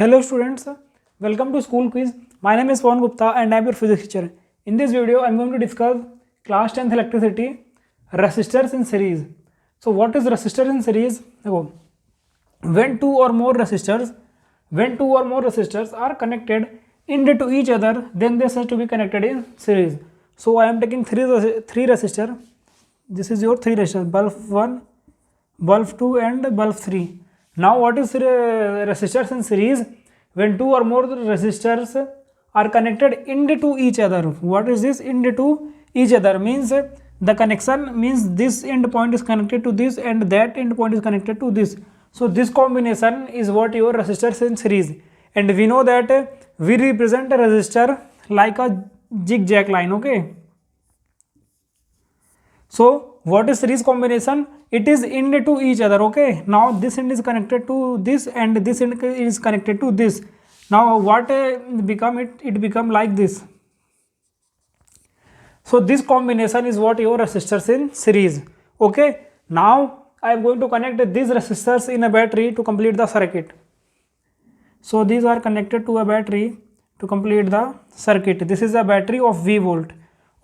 Hello students, welcome to School Quiz. My name is Pawan Gupta and I am your physics teacher. In this video, I am going to discuss class 10th electricity, resistors in series. So what is resistor in series? When two or more resistors are connected into each other, then they are to be connected in series. So I am taking three resistor. This is your three resistor, bulb 1, bulb 2 and bulb 3. Now what is resistors in series? When two or more resistors are connected into each other. What is this? Into each other means the connection means this end point is connected to this and that end point is connected to this. So this combination is what your resistors in series. And we know that we represent a resistor like a zigzag line. Okay. So what is series combination? It is into each other. Okay, now this end is connected to this and this end is connected to this. Now what become it become like this. So this combination is what your resistors in series. Okay, now I am going to connect these resistors in a battery to complete the circuit. So these are connected to a battery to complete the circuit. This is a battery of V volt.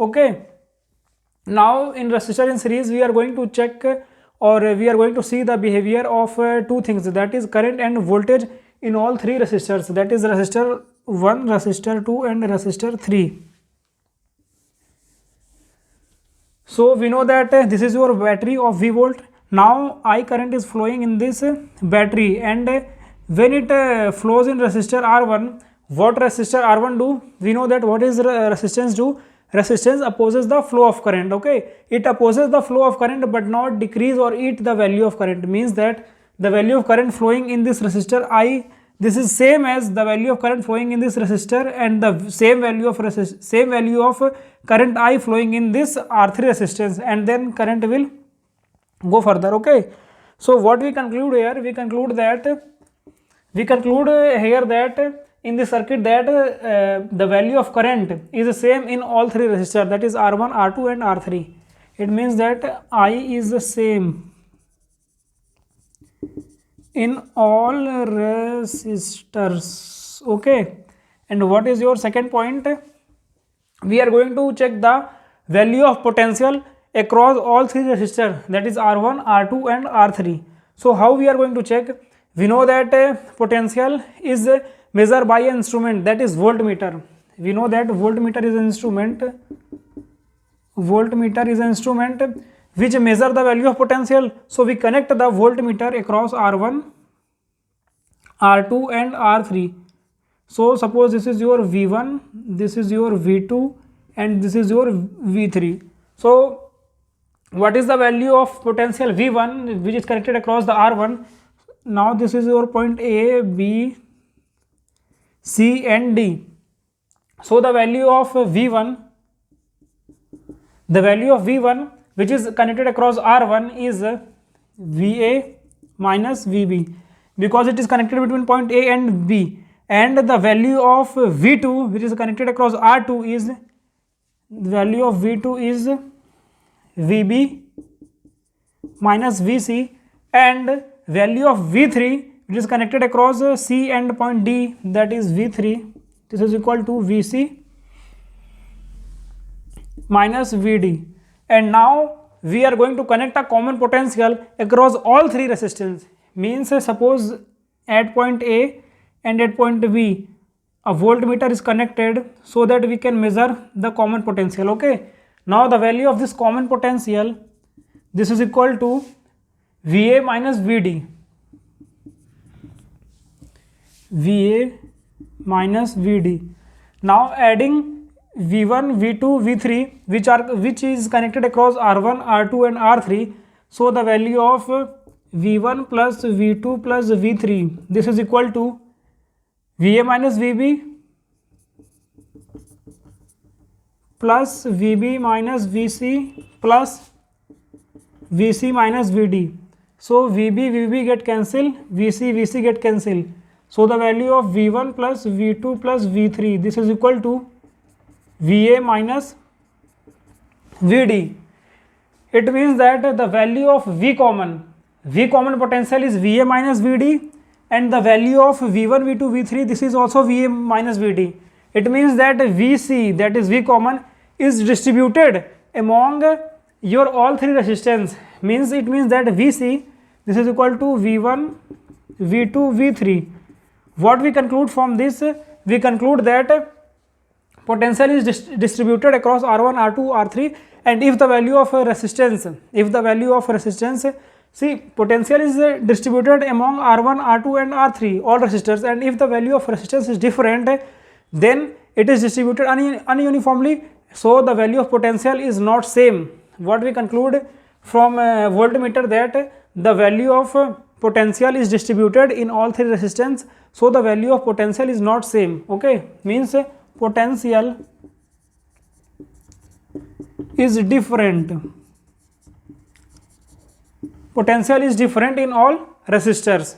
Okay, now in resistor in series we are going to check or we are going to see the behavior of two things, that is current and voltage in all three resistors, that is resistor 1, resistor 2 and resistor 3. So we know that this is your battery of V volt. Now I current is flowing in this battery, and when it flows in resistor R1, what resistor R1 do? We know that what is resistance do? Resistance opposes the flow of current. Okay, it opposes the flow of current but not decrease or eat the value of current, means that the value of current flowing in this resistor I, this is same as the value of current flowing in this resistor, and the same value of current I flowing in this R3 resistance, and then current will go further. Okay, so what we conclude here? We conclude here that in the circuit that the value of current is the same in all three resistors, that is R1, R2 and R3. It means that I is the same in all resistors. Okay, and what is your second point? We are going to check the value of potential across all three resistors, that is R1, R2 and R3. So how we are going to check? We know that potential is measured by an instrument, that is voltmeter. We know that voltmeter is an instrument. Voltmeter is an instrument which measure the value of potential. So we connect the voltmeter across R1, R2 and R3. So suppose this is your V1, this is your V2 and this is your V3. So what is the value of potential V1 which is connected across the R1? Now this is your point A, B, C and D. So the value of V1, which is connected across R1 is VA minus VB, because it is connected between point A and B, and the value of V2 which is connected across R2 is, the value of V2 is VB minus VC, and value of V3 which is connected across C and point D, that is V3, this is equal to VC minus VD. And now we are going to connect a common potential across all three resistors, means suppose at point A and at point B a voltmeter is connected so that we can measure the common potential. Okay, now the value of this common potential, this is equal to VA minus VD, VA minus VD. Now adding V1, V2, V3 which is connected across R1, R2 and R3. So the value of V1 plus V2 plus V3, this is equal to VA minus VB plus VB minus VC plus VC minus VD. So VB get cancelled, VC get cancelled. So the value of V1 plus V2 plus V3, this is equal to VA minus VD. It means that the value of V common potential is VA minus VD, and the value of V1, V2, V3, this is also Va minus Vd. It means that Vc, that is V common, is distributed among your all three resistance. Means it means that Vc, this is equal to V1, V2, V3. What we conclude from this? We conclude that potential is distributed across R1, R2, R3, and if the value of resistance, see, potential is distributed among R1, R2 and R3, all resistors, and if the value of resistance is different, then it is distributed ununiformly, so the value of potential is not same. What we conclude from voltmeter, that the value of potential is distributed in all three resistance, so the value of potential is not same. Okay, means potential is different. Potential is different in all resistors.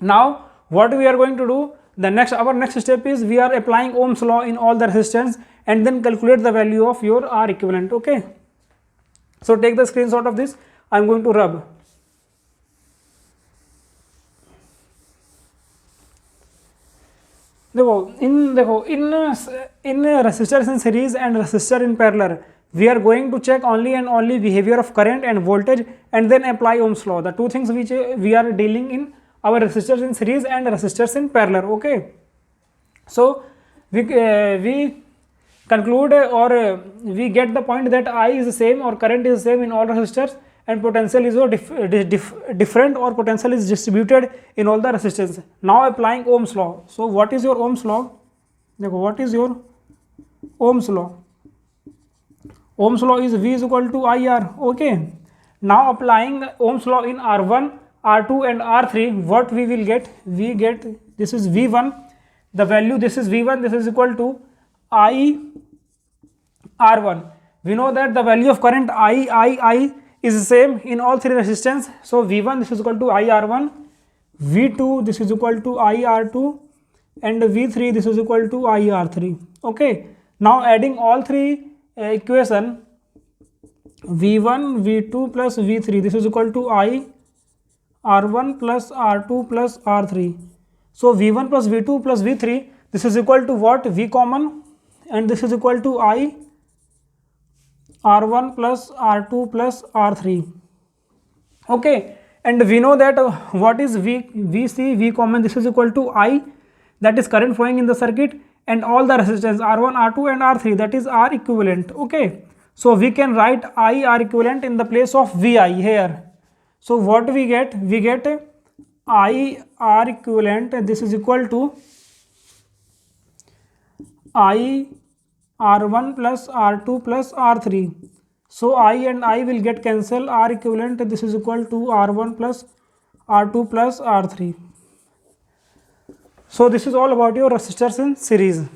Now what we are going to do, our next step is we are applying Ohm's law in all the resistance and then calculate the value of your R equivalent. Okay, so take the screenshot of this. I am going to rub. In resistors in series and resistor in parallel, we are going to check only and only behavior of current and voltage and then apply Ohm's law. The two things which we are dealing in our resistors in series and resistors in parallel. Okay, so we conclude or we get the point that I is the same or current is the same in all resistors, and potential is different or potential is distributed in all the resistors. Now applying Ohm's law. So what is your Ohm's law? What is your Ohm's law? Ohm's law is V is equal to IR. Okay, now applying Ohm's law in R1, R2 and R3, what we will get? We get, this is V1, the value, this is V1, this is equal to I R1. We know that the value of current I is the same in all three resistance. So V1, this is equal to IR1, V2, this is equal to IR2, and V3, this is equal to IR3. Okay, now adding all three equation, V1, V2 plus V3, this is equal to R1 plus R2 plus R3. So V1 plus V2 plus V3, this is equal to what? V common, and this is equal to R1 plus R2 plus R3. Okay, and we know that what is Vc, V common, this is equal to I, that is current flowing in the circuit, and all the resistance R1, R2 and R3, that is R equivalent. Okay, so we can write I R equivalent in the place of Vi here. So what we get? We get I R equivalent, this is equal to I R1 plus R2 plus R3. So I and I will get cancel, R equivalent, this is equal to R1 plus R2 plus R3. So this is all about your resistors in series.